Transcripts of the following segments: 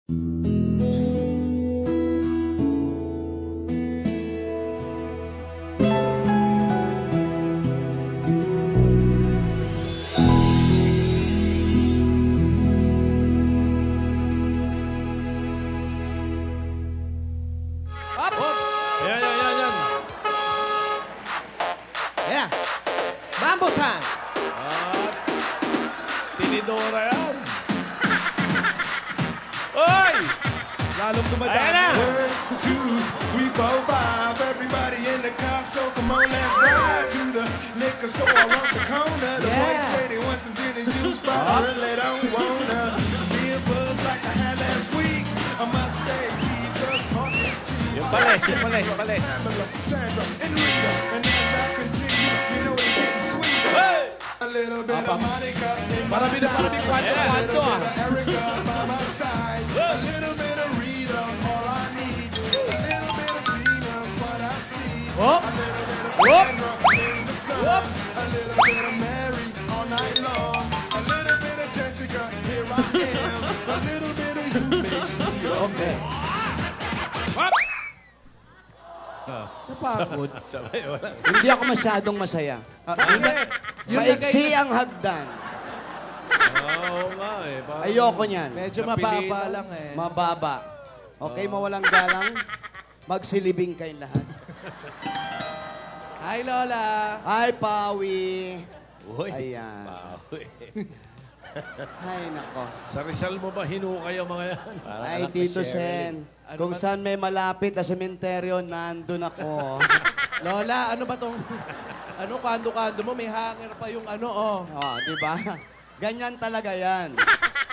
Yeah. Mambo time. Tinidora yan. Oy! Lalong dumadaan. Ayan na! 1, 2, 3, 4, 5. Everybody in the car, so come on, let's ride to the liquor store around the corner. The boys say they want some gin and juice, but I really don't wanna be a buzz like I had last week. I must stay keep us talking cheap. Yung pares, yung pares, yung pares. Sandra and Rita, and as I continue, you know it's getting sweeter. Hey! A little bit of Monica in my Marami na kwanto-kwanto ah. Erica by my side. A little bit of Rita's all I need. A little bit of Tina's what I see. Whoop! A little bit of Whoop! Sandra in the sun. Whoop! A little bit of Mary all night long. A little bit of Jessica, here I am. A little bit of you makes me okay. Napagod. Sabay, wala. Hindi ako masyadong masaya. Maiksi ang hagdan. Oo nga eh. Ayoko niyan. Medyo mababa lang eh. Mababa. Okay, mawalang galang. Magsilibing kayong lahat. Hi, Lola. Hi, Pawi. Uy. Ayan. Bawi. Ay, nako. Sa Rizal mo ba hinukay ang mga yan? Ay, Tito Sen. Kung saan may malapit na sementeryo, nandun ako. Lola, ano ba tong... Ano, kando-kando mo? May hanger pa yung ano, oh. Oh, di ba? Ganyan talaga yan.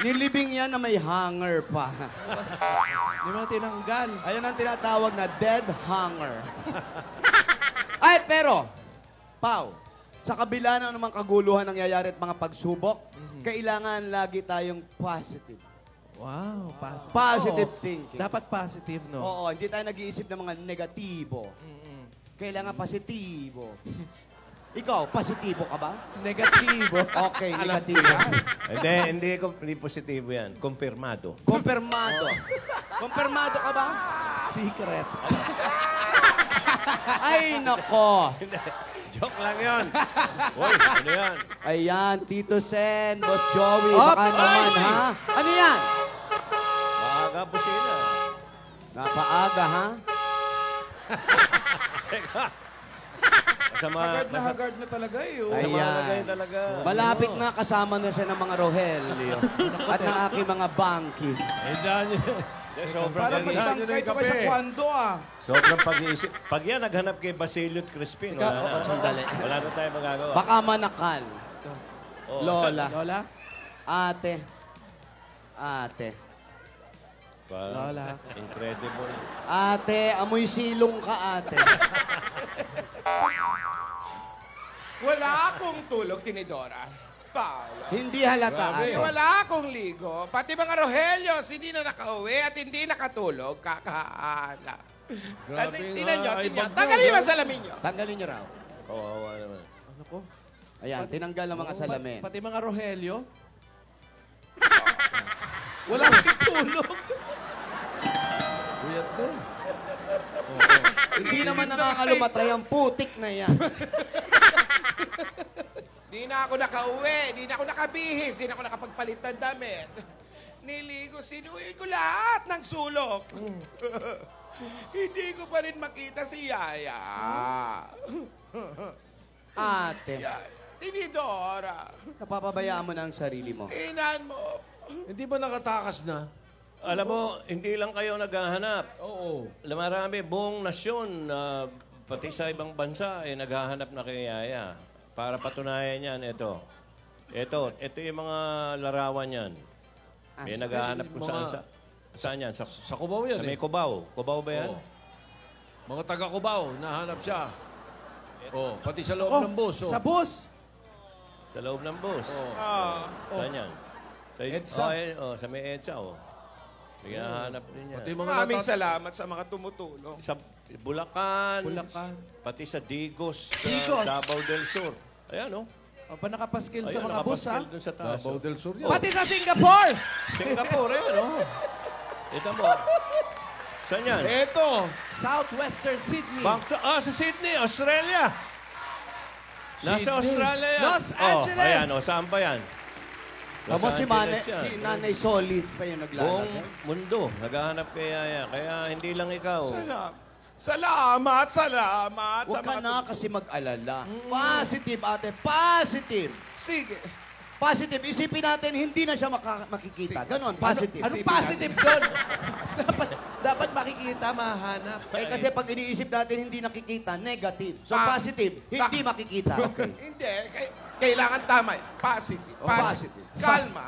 Nilibing yan na may hanger pa. Hindi mo na tinanggal. Ayan ang tinatawag na dead hanger. Ay, pero, Pao, sa kabila ng anumang kaguluhan nangyayari at mga pagsubok, kailangan lagi tayong positive. Wow, positive. Positive Oo. thinking. Dapat positive, no? Oo, hindi tayo nag-iisip ng mga negatibo. Kailangan positibo. Ikaw, positibo ka ba? Negatibo. Okay, negatibo. Hindi positibo yan. Kumpirmado. Kumpirmado. Kumpirmado ka ba? Secret. Ay, nako. Joke lang yan. Uy, ano yan? Ayan, Tito Sen, Boss Joey, baka naman, ha? Ano yan? Maaga po sila. Napaaga, ha? Haggard na haggard na talaga eh. Oh. Ayan. talaga. Malapit na kasama na siya ng mga Rogelio at ng aking mga bangki. Eh, dahil sobrang Parang mas ganyan. tangkay ito kay sa kwando ah. Sobrang pag-iisip. Pag yan, naghanap kay Basilio at Crispin. Wala na. Sandali. Wala na tayo magagawa. Baka manakal. Oh. Lola. Lola? Ate. Ate. Lola. Incredible. Ate, amoy silong ka, ate. Wala akong tulog, Tinidora. Paolo. Hindi halata, ate. Wala akong ligo. Pati mga Rohelios, hindi na nakauwi at hindi nakatulog. Kakaala. Grabe Tingnan nyo, nga. Ay, tingnan. bagyo, Tanggalin yung no? salamin nyo. Tanggalin niyo raw. Kawawa naman. Ano ko? Ayan, tinanggal ang mga salamin. Pati mga Rogelio? Wala kang tulog. Buyat doon. Hindi naman nakakalumatay ang putik na yan. Di na ako nakauwi. Di na ako nakabihis. Di na ako nakapagpalit ng damit. Niligo, sinuyod ko lahat ng sulok. Hindi ko pa rin makita si Yaya. Ate, Tinidora. napapabayaan mo na ang sarili mo. Inan mo. Hindi ba nakatakas na? Alam mo, hindi lang kayo naghahanap. Oo. Marami, buong nasyon, pati sa ibang bansa, naghahanap na kay Yaya. Para patunayan yan, ito. Ito yung mga larawan yan. May naghahanap kung saan. Saan yan? Sa Cubao yan Sa may eh. Cubao. Cubao ba yan? Oo. Mga taga Cubao, nahanap siya. Oh, pati sa loob ng bus. Oh. Sa bus! Sa loob ng bus. Saan yan? Sa EDSA. sa may EDSA, oh. Hinahanap din yan. Pati mga Maraming salamat sa mga tumutulong. Sa Bulacan. Bulacan. Pati sa Digos, sa Digos. Davao del Sur. Ayan, oh. O, pa nakapaskil sa Ayan, mga bus, ha? nakapaskil dun sa taas. Davao del Sur yan. Pati sa Singapore! Singapore, ayan, oh. Ito mo. Saan yan? Eto, Southwestern Sydney. Sa Sydney, Australia. Nasa Sydney. Australia yan. Los Angeles. Ayan, saan pa yan? Los Tapos si Angeles yan. Nanay Solid pa yung Buong naglalagay. mundo, naghahanap kay Yaya. Kaya hindi lang ikaw. Salamat. Huwag ka na kasi mag-alala. Positive, ate. Positive. Sige. Positive. Isipin natin, hindi na siya makikita. Ganon, positive. Anong positive doon? dapat makikita, mahanap. Eh kasi pag iniisip natin hindi nakikita, negative. So Ah, positive, hindi makikita. Okay. Hindi. Kailangan tama. Positive. Oh, positive. Kalma.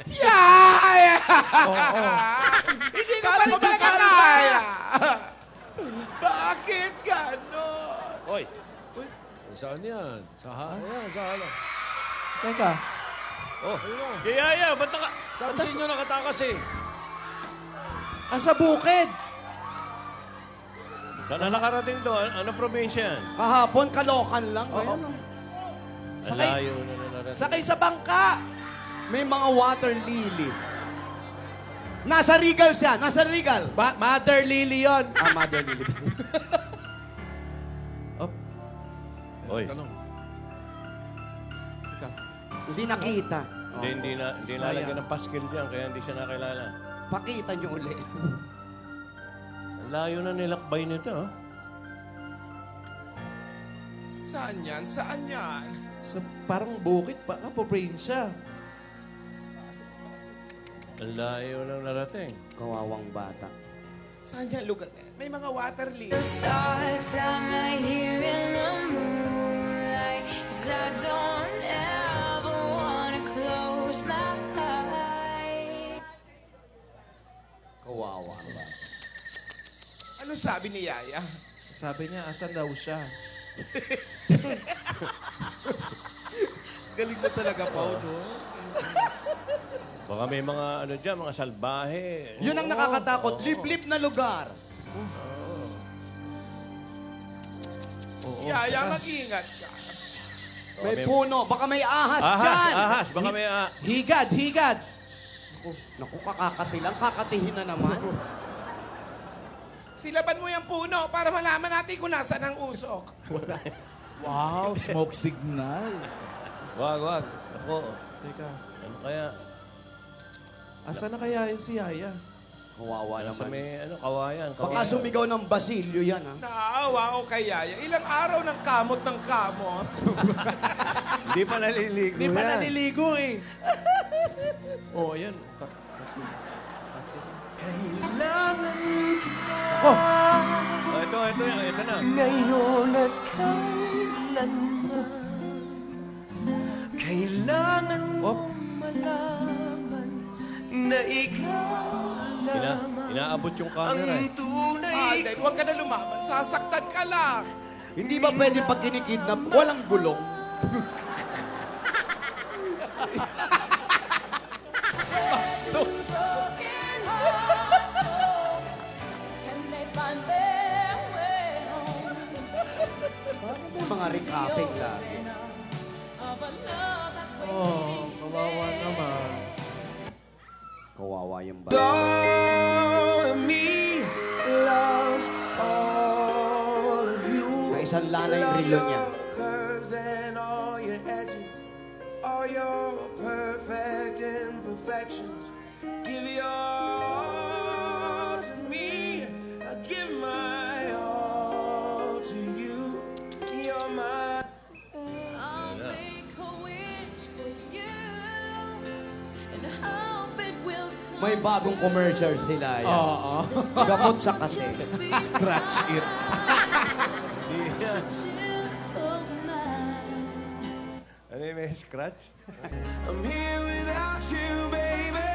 Yaya! Hindi ko pa rin talaga kaya. Bakit gano'n? Hoy, Saan yan? Ayan, sa hala. Teka. kay Yaya, ba't naka... Sabi sa inyo nakatakas eh. Sa bukid. Saan na nakarating to? Ano probinsya yan? Kahapon, Kalokan lang. Oo. Ayan, Ang layo na narating. Sakay sa bangka. may mga water lily. Nasa Regal siya. Nasa Regal. Mother Lily yun. Mother lily. Hoy, Tanong. Teka. Hindi nakita. hindi nalagyan ng paskil dyan, kaya hindi siya nakilala. Pakita niyo uli. Ang layo na nilakbay nito, ha? Saan yan? Parang bukid pa. Probinsya. Ang layo na narating. Kawawang bata. Saan yan lugar? May mga water lily. Start time right here in the moonlight, 'cause I don't ever wanna close my eyes. Kawawang bata. Ano sabi ni Yaya? Sabi niya, asan daw siya? Galing mo talaga, Pao, no? Baka may mga ano dyan, mga salbahe. Yun ang nakakatakot. Liblib na lugar. Yaya, mag-ingat ka. May puno. Baka may ahas dyan. Ahas. Baka may Higad. Naku, kakakatilang. Kakatihin na naman. Silaban mo yung puno para malaman natin kung nasaan ang usok. Wow, smoke signal. Wag. Ako. Teka, Ano kaya? asan na kaya yun si Yaya? Kawawa Sa naman. may kawayan. Baka sumigaw ng basilyo yan, ha? Naawa ko kay Yaya. Ilang araw ng kamot. Hindi pa naliligo Hindi pa yan. naliligo eh. Ayan. Oh, Ito na. Ngayon at kailanman, kailangan mo malaman na ikaw lamang Inaabot yung camera eh. ang tunay Alden, huwag ka na lumaban. Sasaktan ka lang. hindi ba pwede pag kinikidnap, walang gulong? Broken heart, can they find their way home? May mga recapping lang. Of a love that's Kawawa naman. Kawawa yung bata. all of me loves all of you. Sa isang lana yung relo niya. Curves and all your edges, all your perfect imperfections. Give your all to me. I give my all to you. You're my. I'll make a wish for you and hope it will come. May bagong commercial sila yan. Oo. Gamot sa kasi. Scratch it. Gentle man. Ano yung may scratch? I'm here without you, baby,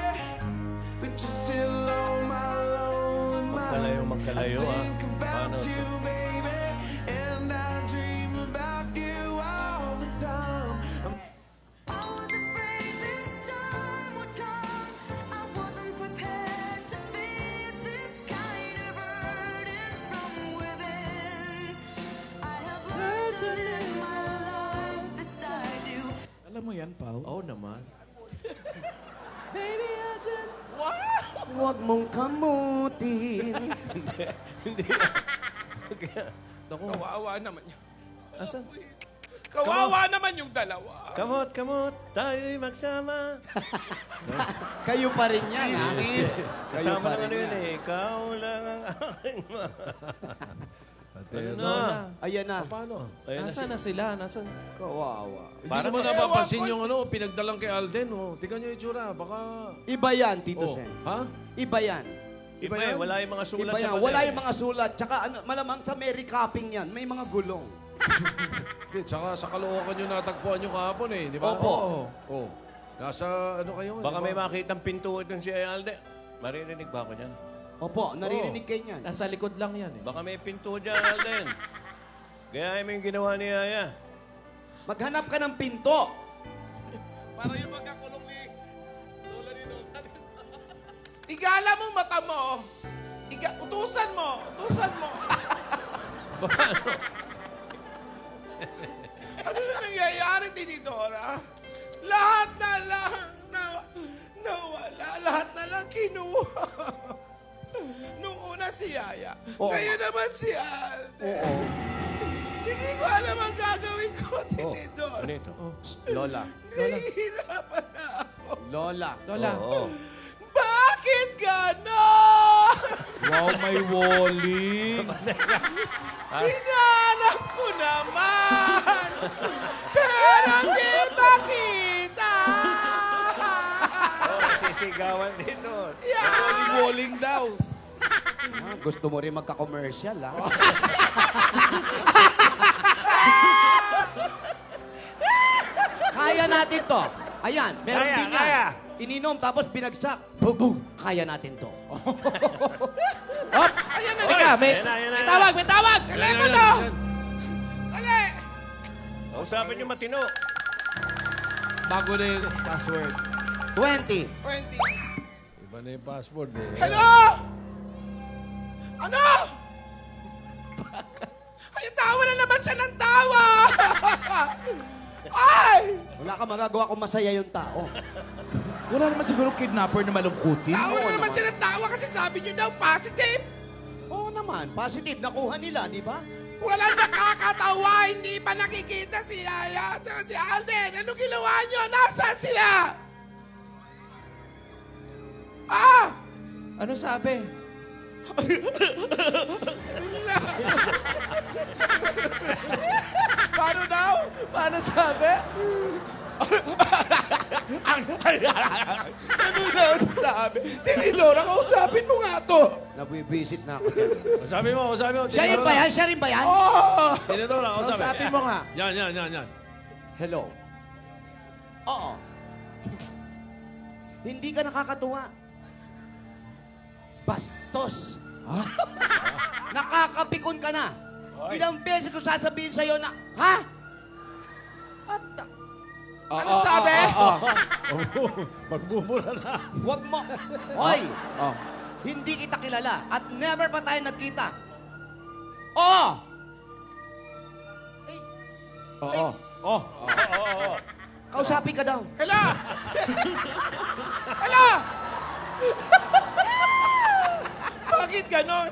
but you're still on my lonely mind. Magkalayo, I ha? think Paano about to? you, baby, and I dream about you all the time. I was afraid this time would come. I wasn't prepared to face this kind of burden from within. I have learned to live my life beside you. Alam mo yan, Pao? Oo naman. Huwag mong kamutin. Kawawa naman yun. Asan? Kawawa naman yung dalawa. Kamot, kamot, tayo'y magsama. Kayo pa rin yan, ha? Kayo Kasama pa ng rin ano yun yan. eh. Ikaw lang ang aking Ate, Ano ano? na? Ayan na. Paano? Ayun na Nasaan na sila? Nasaan? Kawawa. Hindi Parang naman ewan napapansin ko. yung ano, pinagdalang kay Alden. Oh. Tingnan nyo yung itsura. Baka... Iba yan, Tito Oh. Sen. Ha? Iba yan. Iba eh, wala yung mga sulat Iba sa yan. pader. Wala yung mga sulat. Tsaka ano, malamang sa Mary Capping yan. May mga gulong. Hindi, tsaka sa Caloocan yung natagpuan nyo kahapon eh. Di ba? Opo. Oh. Nasa ano kayo? Baka di ba? may makitang pinto doon si Alde. Maririnig ba ako dyan? Opo, naririnig kayo niyan. Nasa likod lang yan eh. Baka may pinto dyan, Alden. Kaya mo yung ginawa ni Yaya. Maghanap ka ng pinto. Para yung magkakulong ni Lola ni Lola. Igala mo mata mo. Utusan mo. Utusan mo. Ano na nangyayari, Tinidora? Lahat na lang nawala. Lahat na lang kinuha. Nung una si Yaya. Oo. Ngayon naman si Alden. Oo. Hindi ko alam ang gagawin ko, Tinidora. Ano ito? Lola. Nahihirapan na ako. Lola. Lola. Oo. Bakit gano'n? Wow, may walling. Hinanap ko naman! Pero di makita! Oh, sisigawan dito. Walling daw. Ah, gusto mo rin magka-commercial, ha? Kaya natin to. Ayan, meron Kaya, din yan. kaya. Ininom tapos binagsak. Bugong. Kaya natin to. Hop! Ayan na. Teka, may, Ayan na, ayan na. may tawag, may tawag! Telepono! Dali! Kausapin yung matino. Bago na yung password. 20. 20. Iba na yung passport eh. Hello? Ano? Ay, tawa na naman siya ng tawa! Ay! Wala ka magagawa kung masaya yung tao. Wala naman siguro kidnapper na malungkutin. Tawa Oo na naman naman. siya ng tawa kasi sabi niyo daw positive. Oo naman. Positive. Nakuha nila, di ba? Walang nakakatawa, hindi pa nakikita si Yaya at saka si Alden. Ano ginawa niyo? Nasaan sila? Ah! Ano sabi? Paano daw? Paano sabi? Ano daw sabi? Tinidora, kausapin mo nga to. Nabibisit na ako dyan. Sabi mo. Siya rin ba yan? Siya rin ba yan? Oh! Tinidora, Kausapin mo nga. Yan. Hello? Oo. Hindi ka nakakatuwa. Bastos. Nakakapikon ka na. Ilang beses ko sasabihin sa'yo na, ha? At, Ano sabi? Magbubura na. wag mo. Hoy, Oh. hindi kita kilala at never pa tayo nagkita. Oo! Oo. Oh, Kausapin ka daw. Hala! Hala! Bakit ganon?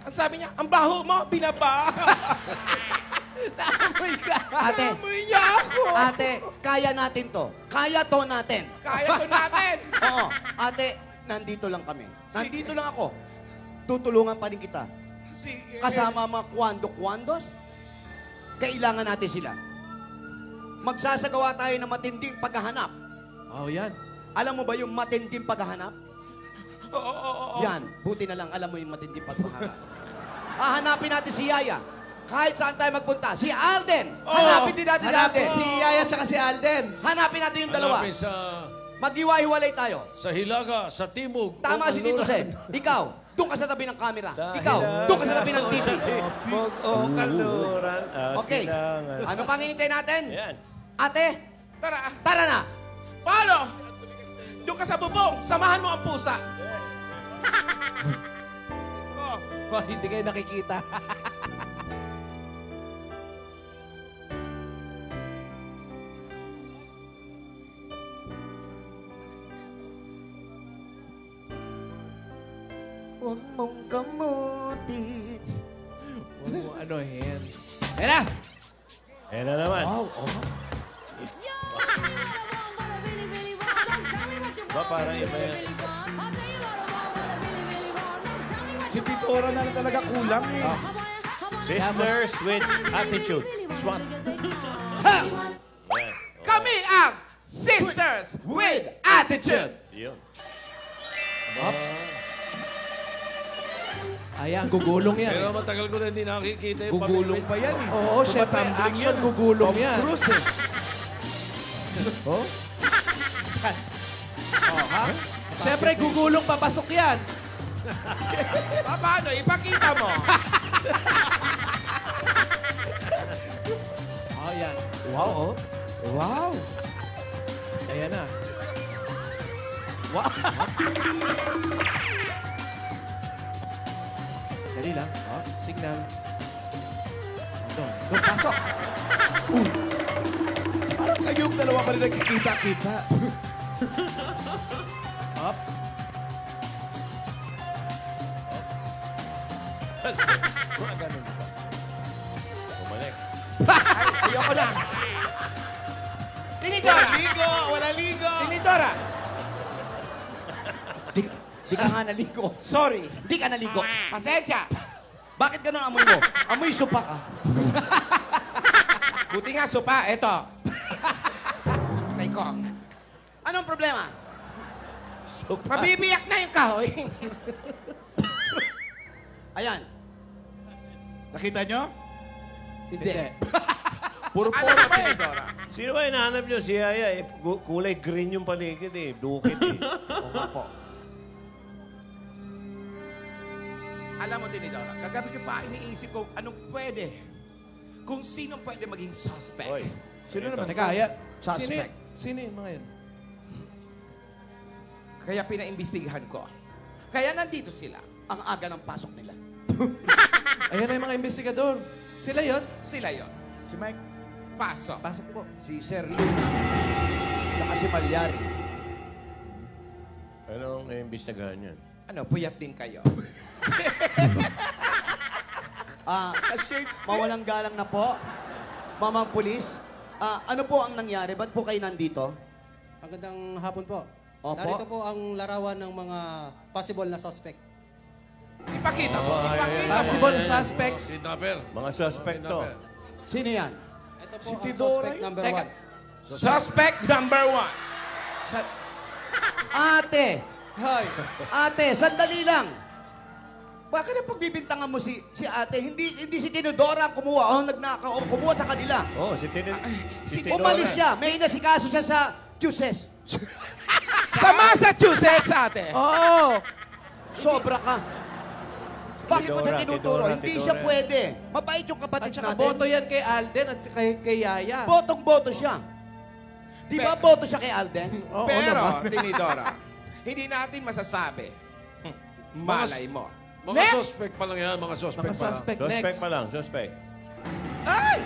Ang sabi niya, ang baho mo, binaba. Naamoy ka. Ate, Amoy niya ako. ate, kaya natin to. Kaya to natin. Kaya to natin. Oo. Ate, nandito lang kami. Nandito lang ako. Tutulungan pa rin kita. Sige. Kasama mga kwando-kwandos. Kailangan natin sila. Magsasagawa tayo ng matinding paghahanap. Oh, yan. Alam mo ba yung matinding paghahanap? Oo. Yan. Buti na lang alam mo yung matinding paghahanap. Hahanapin natin si Yaya. Kahit saan tayo magpunta. Si Alden. Hanapin din natin si Hanapin Alden. si Yaya at saka si Alden. Hanapin natin yung dalawa. Hanapin Maghiwa-hiwalay tayo. sa Hilaga, sa Timog. Tama o si Tito Kanluran. Sen. Ikaw, doon ka sa tabi ng camera. Ikaw, doon ka sa tabi ng TV. Pog o kaluran at Okay. silangan. Ano pang hinintay natin? Ayan. Ate, Tara. tara na. Paano? Doon ka sa bubong. Samahan mo ang pusa. Oh. Oh, hindi kayo nakikita. Huwag mong kamutin. Huwag mo anuhin. Ayan na! Ayan na naman. Wow, oh. Ba, parang iba yan. Si Tito Ora na lang talaga kulang eh. Sisters with attitude. Swat. Ha! Yan. Kami ang Sisters with Attitude. Yun. Ayan, gugulong yan. Pero matagal ko na hindi nakikita yung Gugulong pa yan eh. Oo, syempre, action, gugulong yan. Cruise eh. Saan? Oh, ha? Syempre, gugulong papasok yan. Paano? Ipakita mo. Oh, yan. Wow, oh. Wow. Ayan na. Wow. Dali lang. Oh, signal. Ito, pasok. Parang kayong dalawa pa rin nagkikita-kita. Up. Mga ganun ba? Bumalik. Ay, ayoko na. Tinidora! Ligo! Wala ligo! Tinidora! Di ka nga naligo. Sorry. Di ka naligo. Pasensya. Bakit ganun amoy mo? Amoy supa ka. Buti nga, supa. Eto. Tay ko. Anong problema? Mabibiyak na yung kahoy. Ayan. Nakita nyo? Hindi. Puro Ano poro ba, Tinidora? Sino ba hinahanap nyo? Si Yaya. Eh, kulay green yung paligid eh. Dukit eh. Oo nga po. Alam mo, Tinidora, kagabi ko pa iniisip ko anong pwede. Kung sino pwede maging suspect. Oy. Sino naman? Teka, ayan. Suspect. Sino yung mga yan? Kaya pinaimbestigahan ko. Kaya nandito sila. Ang aga ng pasok nila. Ayan na yung mga investigador. Sila yon. Sila yon. Si Mike. Pasok. Pasok po. Si Sir Luna. Saka si Malyari. Anong naimbestigahan yan? Ano, puyat din kayo. Mawalang galang na po. Mamang pulis. Ano po ang nangyari? Ba't po kayo nandito? Magandang hapon po. Opo. Narito po ang larawan ng mga possible na suspect. Ipakita mo. Oh, Ipakita mo. Possible suspects. Kidnapper. Mga suspect to. Sino yan? Ito po Si ang Tidora suspect yun. number Teka. 1. Suspect number 1. Ate! Hoy. Ate, sandali lang. Bakit ang pagbibintangan mo si ate? Hindi si Tinidora ang kumuha o nagnakaw o kumuha sa kanila. Oh, si Tidora. Umalis siya. May inasikaso siya sa Chuses. Sa Massachusetts, ate. Oo. Sobra ka. Bakit mo siya Tidora, tinuturo? Tidora, Hindi Tidora. siya pwede. Mabait yung At kapatid saka natin. boto yan kay Alden at kay Yaya. Botong-boto siya. Di ba boto siya kay Alden? Oo Pero, naman. Tinidora, hindi natin masasabi. Malay mo. Mga Next! suspect pa lang yan. Mga suspect Mga pa lang. suspect Suspect next. pa lang, suspect. Ay!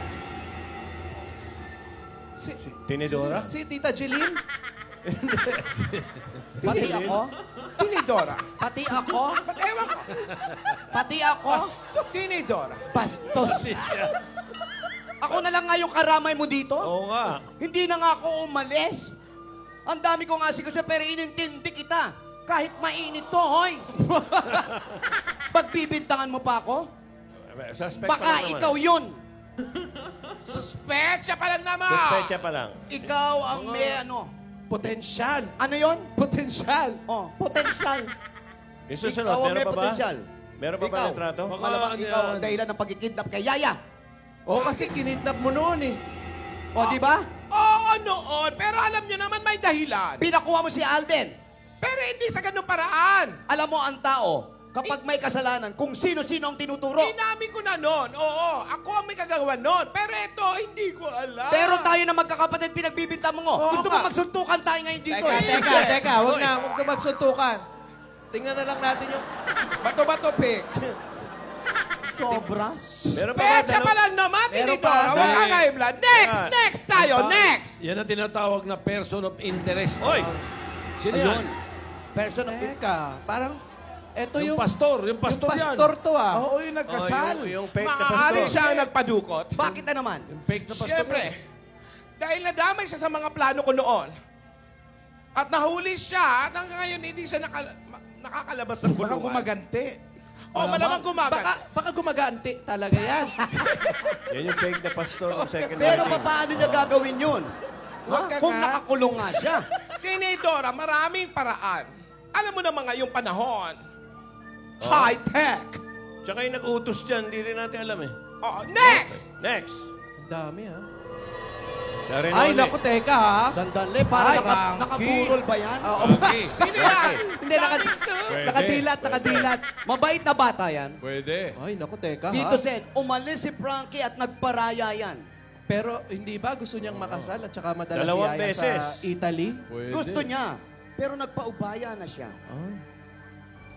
Tinidora? Si Tita Jeline? Pati ako? Tinidora. Pati ako? Ba't ewan ko? Pati ako? Tinidora. Bastos. Ako na lang nga yung karamay mo dito? Oo nga. Hindi na nga ako umalis. Ang dami ko nga siya pero inintindi kita. Kahit mainit to, hoy. Pagbibintangan mo pa ako? Suspect pa Baka lang naman. ikaw yun. Suspect siya pa lang naman. Suspect siya pa lang. Ikaw ang may ano. Potensyal. Ano yon? Potensyal. Oh, potential. Yung susunod, Ikaw ang meron may pa ba? potential. Meron pa ba Ikaw. ng trato? Malamang ano ikaw yan? ang dahilan ng pagkikidnap kay Yaya. Oo, kasi kinidnap mo noon eh. O, di ba? Oo, noon. Pero alam nyo naman may dahilan. Pinakuha mo si Alden. Pero hindi sa ganung paraan. Alam mo ang tao, kapag may kasalanan, kung sino-sino ang tinuturo. Inamin ko na noon. Oo, ako ang may kagawa noon. Pero ito, hindi ko alam. Pero tayo na magkakapatid, pinagbibintang mo. Oo Gusto nga. mo magsuntukan tayo ngayon dito. Teka, eh. teka. Huwag na magsuntukan. Tingnan na lang natin yung... Bato-bato, pick. Sobra. Meron pa ba? Pecha pa lang naman, Meron Tinidora. pa. Huwag ka nga i-blood. Next! Yan. Next tayo! Next! Yan ang tinatawag na person of interest. Oy! Sino Ayun. yan? Person of... Teka, parang... Ito Yung yung... pastor yan. Yung pastor to ah. Oo, yung nagkasal. Yung fake na Maaari pastor. siya ang nagpadukot. Bakit na naman? Yung fake na pastor. Siyempre, dahil nadamay siya sa mga plano ko noon. At nahuli siya, at hanggang ngayon hindi siya nakakalabas ng Baka kulungan. gumaganti. O, malamang gumagan. Baka gumaganti talaga yan. Yan yung fake na pastor ng second Pero wedding. paano niya gagawin yun? Huwag ka Kung nga. nakakulong nga siya. Senadora, maraming paraan. Alam mo naman ngayong panahon, high-tech. Tsaka yung nag-utos dyan, hindi rin natin alam eh. Oh, next! Next. Ang dami ha. Darren Ay, Oli. naku, teka ha. Sandali, para Ay, nakaburol ba yan? Oo. Sino yan? Hindi, Pwede. nakadilat. Mabait na bata yan. Pwede. Ay, naku, teka Dito, ha. Sen, umalis si Frankie at nagparaya yan. Pero hindi ba gusto niyang makasal at saka madala Dalawang si Yaya beses. sa Italy? Pwede. Gusto niya. Pero nagpaubaya na siya. Ay.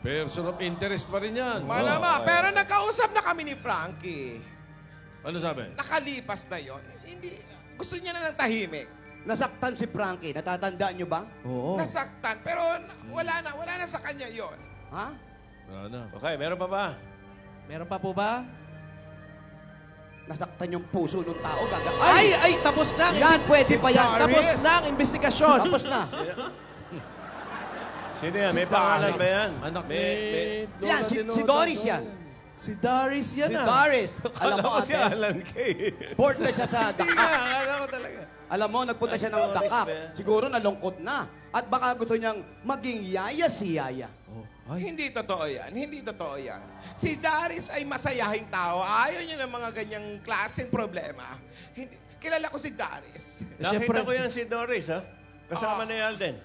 Person of interest pa rin yan. Malama, pero nagkausap na kami ni Frankie. Ano sabi? Nakalipas na yon. Hindi, gusto niya na ng tahimik. Nasaktan si Frankie. Natatandaan niyo ba? Oo. Nasaktan, pero wala na sa kanya yon. Ha? Wala na. Okay, meron pa ba? Meron pa po ba? Nasaktan yung puso ng tao. Ay, tapos na. ang Yan, imbi- pwede pa yan. Tapos na ang investigasyon. Tapos na. Sino yan? May pangalan ba yan? Anak ni... May- Yan, si Doris yan. Si Doris yan Si ah. Doris. Alam mo, Ako si ate, Alan Kay. bored na siya sa Dakak. Akala ko talaga. Alam mo, nagpunta siya ng Doris Dakak. ba yan? Siguro nalungkot na. At baka gusto niyang maging yaya si Yaya. Hindi totoo yan. Hindi totoo yan. Si Daris ay masayahing tao. Ayaw niya ng mga ganyang klaseng problema. Kilala ko si Daris. Nakita ko yan si Doris, ha? Kasama ni Alden.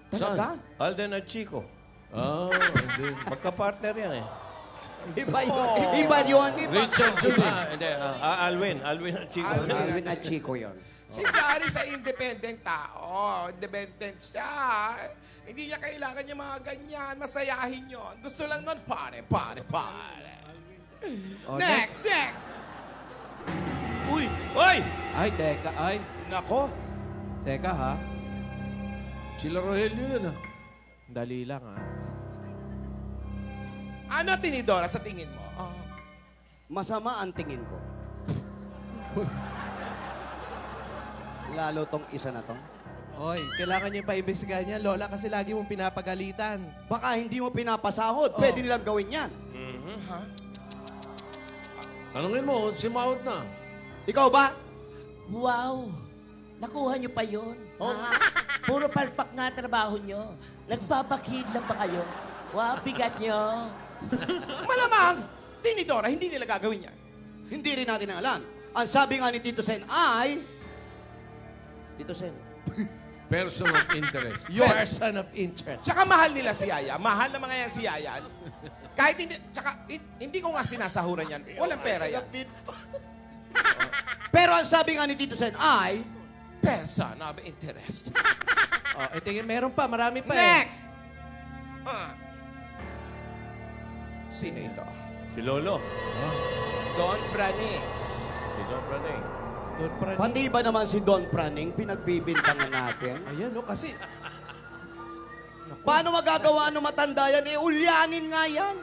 Talaga? Alden at Chico. Ah, hindi. Magka-partner yan eh. Iba yun. Iba yun. Richard Judy. Hindi. Alwin. Alwin at Chico. Alvin at Chico yun. Si Daris ay independent tao. Independent siya. Hindi niya kailangan yung mga ganyan. Masayahin yon. Gusto lang nun, pare. Next! Uy! Uy! Ay, teka. Ay, Nako. teka ha. Sila Rogelio yun ah. Dali lang ha. Ano, Tinidora, sa tingin mo? Masama ang tingin ko. Lalo tong isa na to. Oy, kailangan niyo pa-imbestigahan niya, Lola, kasi lagi mong pinapagalitan. Baka hindi mo pinapasahod. Pwede nilang gawin yan. Tanungin mo, si Maut na. Ikaw ba? Wow! Nakuha niyo pa yun? Oh. Puro palpak nga trabaho niyo. Nagbabakid lang ba kayo? Wow, bigat niyo. Malamang, Tinidora, hindi nila gagawin yan. Hindi rin natin alam. Ang sabi nga ni Tito Sen ay... Tito Sen. Person of interest. Person of interest. Tsaka mahal nila si Yaya. Mahal na mga yan si Yaya. Kahit hindi, tsaka hindi ko nga sinasahuran yan. Walang pera yan. Pero ang sabi nga ni Tito Sen ay... Person of interest. Oh, tingin, meron pa, marami pa eh. Next! Sino ito? Si Lolo. Don Franis. Si Don Praning. Doon pa rin. Pati ba naman si Don Praning, pinagbibintangan natin? Ayan, no, kasi... Paano magagawa ng matanda yan? Ulyanin nga yan.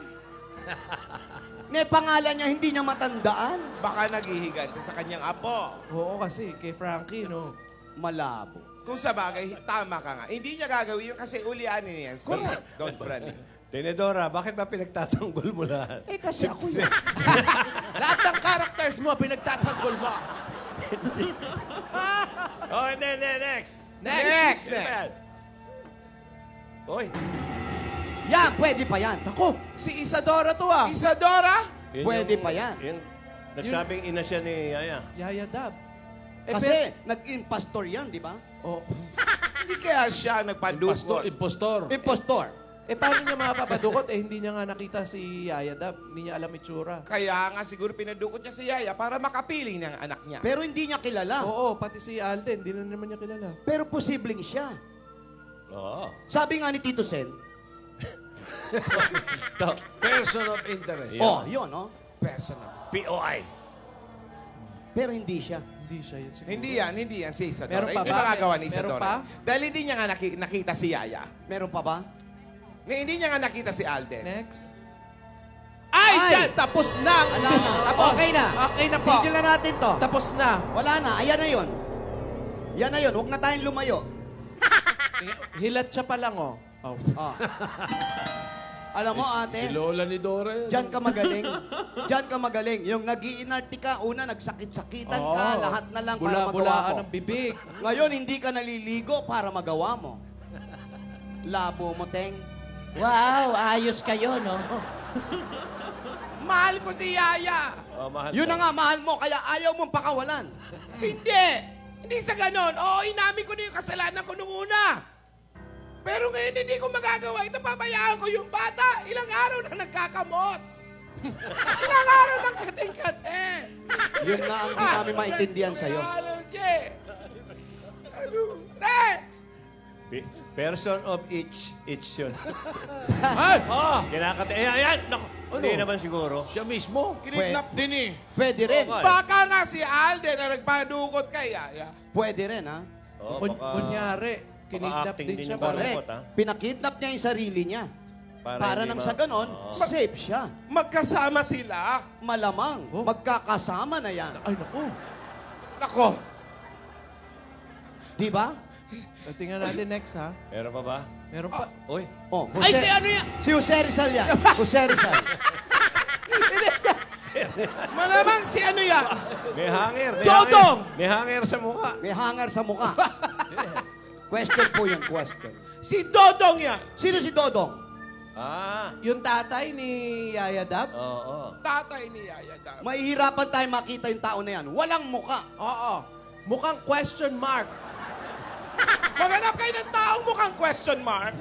Pangalan niya, hindi niya matandaan. Baka naghihigante sa kanyang apo. Oo, kasi kay Frankie, no? Malabo. Kung sa bagay, tama ka nga. Hindi niya gagawin yun kasi ulianin niya yan si Don Franis. Tenedora, bakit ba pinagtatanggol mo lahat? Kasi ako yun. Lahat ng characters mo, pinagtatanggol mo. Oh, and then next. Next! Oy. Yan, pwede pa yan. Ako, si Isadora to ah. Isadora? Yun Pwede yung- pa yan. Yung nagsabing ina siya ni Yaya. Yaya Dab. Kasi nag-impastor yan, di ba? Oh, Hindi kaya siya Pastor, nagpadukot. impostor. Impostor. paano niya mapapadukot? Hindi niya nga nakita si Yaya Dab. Hindi niya alam itsura. Kaya nga siguro pinadukot niya si Yaya para makapiling ng anak niya. Pero hindi niya kilala. Oo, pati si Alden, hindi na naman niya kilala. Pero posibleng siya. Oo. Sabi nga ni Tito Sen, Person of interest. yun, no? Personal. POI. Pero hindi siya. Hindi siya yun siguro. Hindi yan si Isadora. Meron pa Hindi ba? magagawa ni Meron Isadora. pa? Dahil hindi niya nga nakita si Yaya. Meron pa ba? Ngayon, hindi niya nga nakita si Alden. Next. Ay! Dyan! Tapos na! Wala na. Tapos. Okay na. Okay na po. Tigil na natin to. Tapos na. Wala na. Ayan na yun. Yan na yun. Huwag na tayong lumayo. Hilat siya pa lang, oh. Oh. Alam mo, ate, Si Lola ni Dora yan. diyan ka magaling. Diyan ka magaling. Yung nag-iinarti ka, una, nagsakit-sakitan ka, Oo. lahat na lang para magawa Bula-bulaan mo. ng bibig. Ngayon, hindi ka naliligo para magawa mo. Labo mo, Teng. Wow, ayos kayo, no? Mahal ko si Yaya. Oh, mahal Yun ka. na nga, mahal mo, kaya ayaw mong pakawalan. Hindi. Hindi sa ganon. Oo, inamin ko na yung kasalanan ko nung una. Pero ngayon hindi ko magagawa ito. Pabayaan ko yung bata. Ilang araw na nagkakamot. Ilang araw nang kating-kate. Yun nga ang di namin maintindihan sa'yo. Allergy. Ano? Next! Person of each yun. Ay! Kinakate. Ayan! Naku! Hindi naman siguro. Siya mismo. Kinidnap din eh. Pwede rin. Okay. Baka nga si Alden na nagpadukot kay Yaya. Pwede rin, ha? Oh, Kunyari, kinidnap acting din din siya. yung Para. Correct. Correct. Pinakidnap niya yung sarili niya. Para hindi nang ma- sa ganon, Oo. safe siya. Magkasama sila. Malamang, magkakasama na yan. Ay, naku. Nako. Di ba? Tingnan natin next, ha? Meron pa ba? Meron pa. Uy. Oh, Ay, si ano yan? Si Jose Rizal yan. Jose Rizal. Malamang si ano yan? May hanger. May Dodong! hanger. May hanger sa mukha. May hangar sa mukha. Question po yung question. Si Dodong yan. Sino si Dodong? Ah. Yung tatay ni Yaya Dab? Oo. Tatay ni Yaya Dab. Mahihirapan tayo makita yung tao na yan. Walang mukha. Oo. Mukhang question mark. Maghanap kayo ng taong mukhang question mark.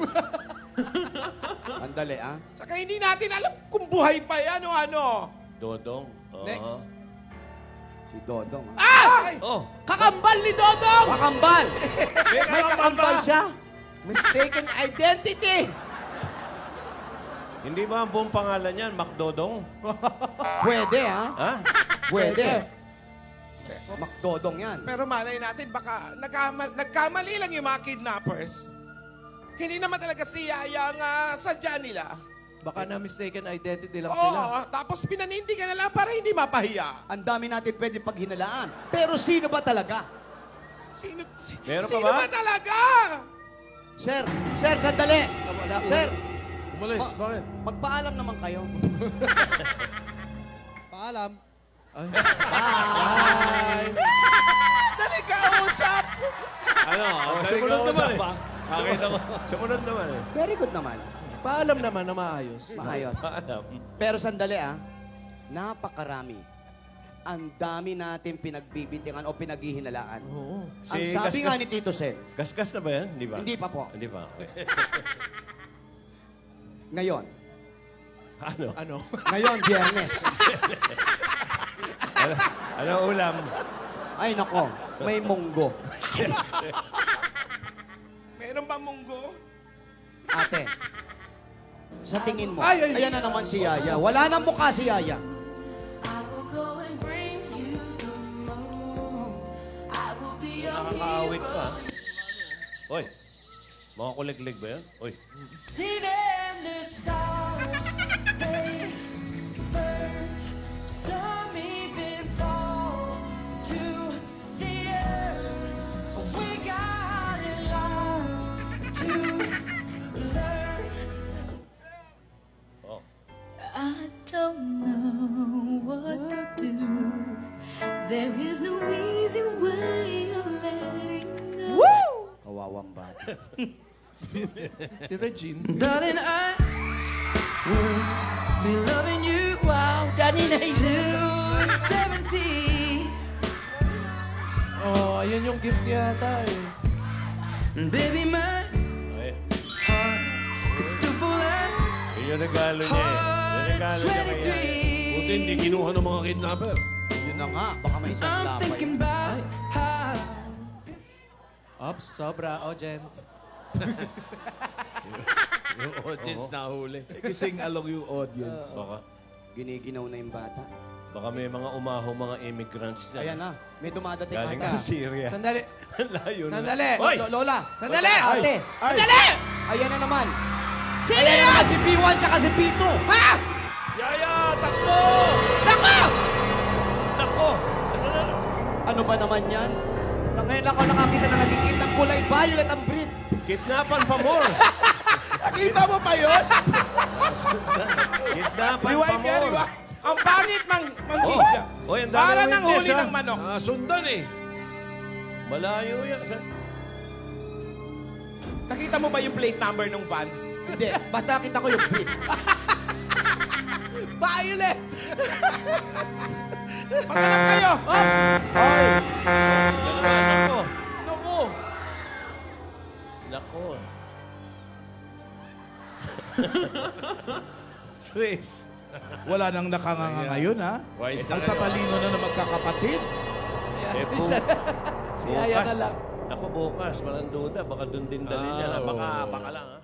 Andali, ah. Saka hindi natin alam kung buhay pa yan o ano. Dodong. Oo. Next. Si Dodong, ah. Ah! Oh. Kakambal ni Dodong! Kakambal! May kakambal siya? Mistaken identity. Hindi ba ang buong pangalan yan? McDodong? Pwede, ha? Ha? Pwede. McDodong yan. Pero malay natin, baka nagkamali lang yung mga kidnappers. Hindi naman talaga si Yaya ang sadya nila. Baka na mistaken identity lang Oo, sila. tapos pinanindigan na lang para hindi mapahiya. Ang dami natin pwede paghinalaan. Pero sino ba talaga? Sino Meron pa sino ba? ba talaga? Sir, sandali. Sir, Umalis. Bakit? magpaalam naman kayo. Paalam. Ay. Bye! Dali ka, usap! Ano? Sumunod naman eh. Nakita mo. Sumunod naman eh. Very good naman. Paalam naman na maayos. Maayos. Paalam. Pero sandali, ah. Napakarami. Ang dami natin pinagbibitingan o pinaghihinalaan. Oo. Ang sabi nga ni Tito Sen, Gasgas na ba yan? Hindi ba? hindi pa po. Hindi pa. Okay. Ngayon. Ano? Ano? Ngayon, Biyernes. Ano ulam? Ay, nako. May munggo. Meron ba munggo? Ate. Sa tingin mo, Ay, ay, ayan na naman si Yaya. Wala nang mukha si Yaya. I will go and bring you the moon. I will be your Nakakaawit pa. Oy. Mga kuliglig ba yan? Oy. See then the stars, they burn. Some even fall to the earth. We got a lot to learn. Oh. I don't know what to do. There is no easy way of letting go. Kawawang bata. Si Regine. Darling, I will be loving you. Wow, Danny na yun. Till 70. Oh, ayun yung gift yata eh. And baby, my Ay. heart could still fall as Yun yung regalo niya eh. Yung regalo niya kaya. Buti hindi kinuha ng mga kidnapper. Yun na nga. Baka may isang I'm lapay. thinking about how Ops, sobra. Oh, Jens. Yung audience nahuli. Kising along yung audience. Baka, Giniginaw na yung bata. baka may mga umaho, mga immigrants na. Ayan na. May dumadating Galing ata. sa Syria. Sandali. Layo na. Sandali. Hoy! Lola. Sandali! Ate. Sandali! Ayan na naman. Sino Ayan yan? na si P1 tsaka si P2. Ha? Yaya, takbo! Nako! Nako! Ano na? Ano ba naman yan? Ngayon ako nakakita na nagkikita ng kulay violet ang breed. Kidnapan pa more! Nakita mo pa yun? Kidnapan pa Rewind nga, more! rewind. Ang pangit mang Oh, manggigya. oh, ang dami Para ng nang witness, huli ah. ng manok. Sundan eh. Malayo yan. Nakita mo ba yung plate number ng van? Hindi, basta kita ko yung breed. Violet! Maghanap kayo! Hoy! Nako! Naku! Nako! Please. Wala nang nakanganga ngayon, ha? Wise na Ang kayo. tatalino na ng magkakapatid. Eh, Si Yaya na lang. Ako bukas, walang duda. Baka doon din dali niya. Baka lang, ha?